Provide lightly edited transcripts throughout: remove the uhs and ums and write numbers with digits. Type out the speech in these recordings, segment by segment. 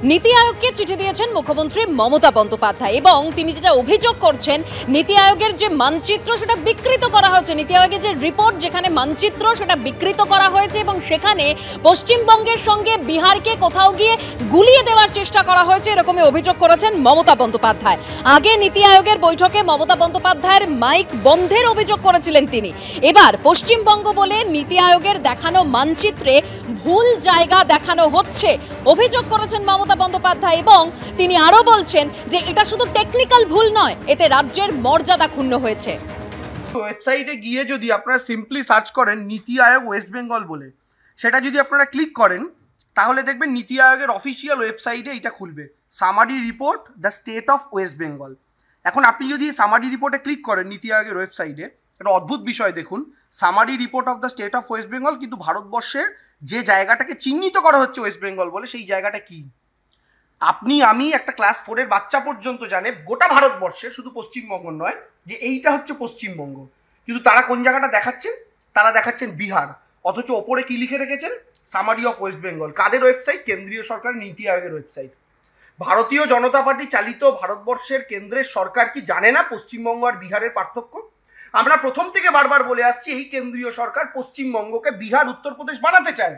নীতি আয়োগকে চিঠি দিয়েছেন মুখ্যমন্ত্রী মমতা বন্দ্যোপাধ্যায় এবং তিনি যেটা অভিযোগ করছেন নীতি আয়োগের যে মানচিত্র সেটা বিকৃত করা হয়েছে, নীতি আয়োগের যে রিপোর্ট যেখানে মানচিত্র সেটা বিকৃত করা হয়েছে এবং সেখানে পশ্চিমবঙ্গের সঙ্গে বিহারকে কোথাও গিয়ে গুলিয়ে দেওয়ার চেষ্টা করা হয়েছে, এরকমই অভিযোগ করেছেন মমতা বন্দ্যোপাধ্যায়। আগে নীতি আয়োগের বৈঠকে মমতা বন্দ্যোপাধ্যায়ের মাইক বন্ধের অভিযোগ করেছিলেন তিনি। এবার পশ্চিমবঙ্গ বলে নীতি আয়োগের দেখানো মানচিত্রে ভুল জায়গা দেখানো হচ্ছে অভিযোগ করেছেন মমতা বন্দ্যোপাধ্যায় এবং তিনি আরো বলছেন যে এটা শুধু টেকনিক্যাল ভুল নয়, এতে রাজ্যের মর্যাদা ক্ষুণ্ণ হয়েছে। ওয়েবসাইটে গিয়ে যদি আপনারা সিম্পলি সার্চ করেন নীতি আয়োগ ওয়েস্ট বেঙ্গল বলে, সেটা যদি আপনারা ক্লিক করেন তাহলে দেখবেন নীতি আয়োগের অফিসিয়াল ওয়েবসাইটে এটা খুলবে, summary report the state of West Bengal. এখন আপনি যদি সামারি রিপোর্টে ক্লিক করেন নীতি আয়োগের ওয়েবসাইটে, একটা অদ্ভুত বিষয় দেখুন, summary report of the state of West Bengal, কিন্তু ভারতবর্ষের যে জায়গাটাকে চিহ্নিত করা হচ্ছে ওয়েস্ট বেঙ্গল বলে সেই জায়গাটা কি আপনি আমি একটা ক্লাস 4-এর বাচ্চা পর্যন্ত জানে গোটা ভারতবর্ষের, শুধু পশ্চিমবঙ্গ নয়, যে এইটা হচ্ছে পশ্চিমবঙ্গ। কিন্তু তারা কোন জায়গাটা দেখাচ্ছেন? তারা দেখাচ্ছেন বিহার, অথচ ওপরে কি লিখে রেখেছেন? Summary of West Bengal. কাদের ওয়েবসাইট? কেন্দ্রীয় সরকারের নীতি আয়োগের ওয়েবসাইট। ভারতীয় জনতা পার্টি চালিত ভারতবর্ষের কেন্দ্রের সরকার কি জানে না পশ্চিমবঙ্গ আর বিহারের পার্থক্য? আমরা প্রথম থেকে বারবার বলে আসছি এই কেন্দ্রীয় সরকার পশ্চিমবঙ্গকে বিহার উত্তরপ্রদেশ বানাতে চায়,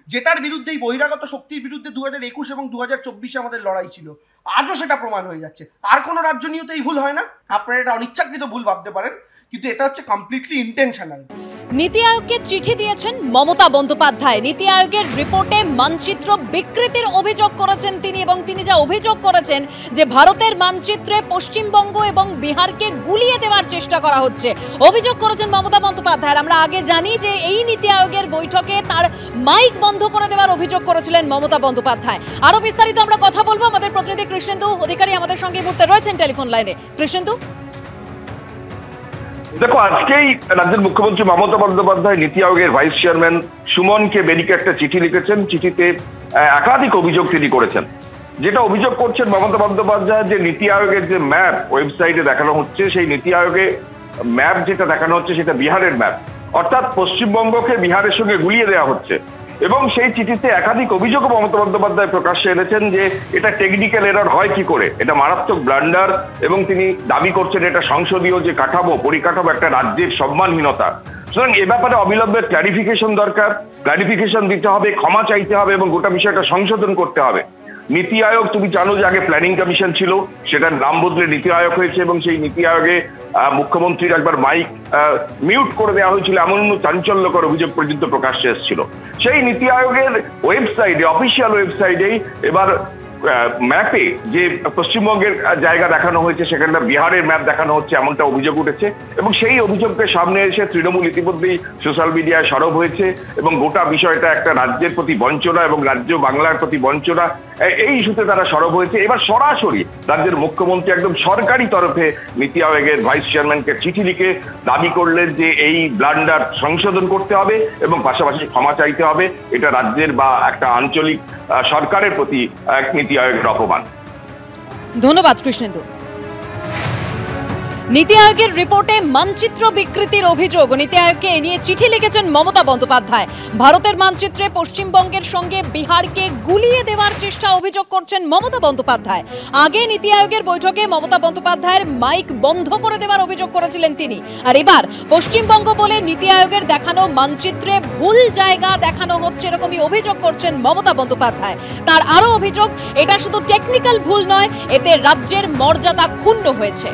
যেটার বিরুদ্ধে এই বহিরাগত শক্তির বিরুদ্ধে 2021 এবং 2024 আমাদের লড়াই ছিল। আজও সেটা প্রমাণ হয়ে যাচ্ছে। আর কোনো রাজ্য নিয়েও তো এই ভুল হয় না। আপনারা এটা অনিচ্ছাকৃত ভুল ভাবতে পারেন, কিন্তু এটা হচ্ছে কমপ্লিটলি ইন্টেনশনাল। নীতি আয়োগকে চিঠি দিয়েছেন মমতা বন্দ্যোপাধ্যায়। নীতি আয়োগের রিপোর্টে মানচিত্র বিকৃতির অভিযোগ করেছেন তিনি এবং তিনি যা অভিযোগ করেছেন যে ভারতের মানচিত্রে পশ্চিমবঙ্গ এবং বিহারকে গুলিয়ে দেওয়ার চেষ্টা করা হচ্ছে, অভিযোগ করেছেন মমতা বন্দ্যোপাধ্যায়। আমরা আগে জানি যে এই নীতি আয়োগের বৈঠকে তার মাইক বন্ধ করে দেওয়ার অভিযোগ করেছিলেন মমতা বন্দ্যোপাধ্যায়। আরো বিস্তারিত আমরা কথা বলবো, আমাদের প্রতিনিধি কৃষ্ণেন্দু অধিকারী আমাদের সঙ্গে এই মুহূর্তে রয়েছেন টেলিফোন লাইনে। কৃষ্ণেন্দু, দেখো, আজকেই রাজ্যের মুখ্যমন্ত্রী মমতা বন্দ্যোপাধ্যায় নীতি আয়োগের ভাইস চেয়ারম্যান সুমনকে বেরিকে একটা চিঠি লিখেছেন। চিঠিতে একাধিক অভিযোগ তিনি করেছেন। যেটা অভিযোগ করছেন মমতা বন্দ্যোপাধ্যায়, যে নীতি আয়োগের যে ম্যাপ ওয়েবসাইটে দেখানো হচ্ছে, সেই নীতি আয়োগে ম্যাপ যেটা দেখানো হচ্ছে সেটা বিহারের ম্যাপ, অর্থাৎ পশ্চিমবঙ্গকে বিহারের সঙ্গে গুলিয়ে দেওয়া হচ্ছে। এবং সেই চিঠিতে একাধিক অভিযোগও মমতা বন্দ্যোপাধ্যায় প্রকাশ্যে এনেছেন যে এটা টেকনিক্যাল এরর হয় কি করে, এটা মারাত্মক ব্লান্ডার, এবং তিনি দাবি করছেন এটা সংসদীয় যে কাঠামো পরিকাঠামো একটা রাজ্যের সম্মানহীনতা। সুতরাং এ ব্যাপারে অবিলম্বে ক্ল্যারিফিকেশন দরকার, ক্ল্যারিফিকেশন দিতে হবে, ক্ষমা চাইতে হবে এবং গোটা বিষয়টা সংশোধন করতে হবে। নীতি আয়োগ, তুমি জানো যে আগে প্ল্যানিং কমিশন ছিল, সেটার নাম বদলে নীতি আয়োগ হয়েছে এবং সেই নীতি আয়োগে মুখ্যমন্ত্রীর একবার মাইক মিউট করে দেওয়া হয়েছিল, এমন চাঞ্চল্যকর অভিযোগ পর্যন্ত প্রকাশ্যে এসেছিল। সেই নীতি আয়োগের ওয়েবসাইটে, অফিসিয়াল ওয়েবসাইটেই এবার ম্যাপে যে পশ্চিমবঙ্গের জায়গা দেখানো হয়েছে সেখানটা বিহারের ম্যাপ দেখানো হচ্ছে, এমনটা অভিযোগ উঠেছে। এবং সেই অভিযোগকে সামনে এসে তৃণমূল ইতিমধ্যেই সোশ্যাল মিডিয়ায় সরব হয়েছে এবং গোটা বিষয়টা একটা রাজ্যের প্রতি বঞ্চনা এবং রাজ্য বাংলার প্রতি বঞ্চনা, এই ইস্যুতে তারা সরব হয়েছে। এবার সরাসরি রাজ্যের মুখ্যমন্ত্রী একদম সরকারি তরফে নীতি আয়োগের ভাইস চেয়ারম্যানকে চিঠি লিখে দাবি করলেন যে এই ব্লান্ডার সংশোধন করতে হবে এবং পাশাপাশি ক্ষমা চাইতে হবে। এটা রাজ্যের বা একটা আঞ্চলিক সরকারের প্রতি নীতি আয়োগের অপমান। ধন্যবাদ কৃষ্ণেন্দু। নীতি আয়োগের রিপোর্টে মানচিত্র বিকৃতির অভিযোগ, নীতি আয়োগকে এ নিয়ে চিঠি লিখেছেন মমতা বন্দ্যোপাধ্যায়। ভারতের মানচিত্রে পশ্চিমবঙ্গের সঙ্গে বিহারকে গুলিয়ে দেওয়ার চেষ্টা অভিযোগ করছেন মমতা বন্দ্যোপাধ্যায়। আগে নীতি আয়োগের বৈঠকে মমতা বন্দ্যোপাধ্যায়ের মাইক বন্ধ করে দেওয়ার অভিযোগ করেছিলেন তিনি। আর এবার পশ্চিমবঙ্গ বলে নীতি আয়োগের দেখানো মানচিত্রে ভুল জায়গা দেখানো হচ্ছে, এরকমই অভিযোগ করছেন মমতা বন্দ্যোপাধ্যায়। তার আরো অভিযোগ, এটা শুধু টেকনিক্যাল ভুল নয়, এতে রাজ্যের মর্যাদা ক্ষুণ্ণ হয়েছে।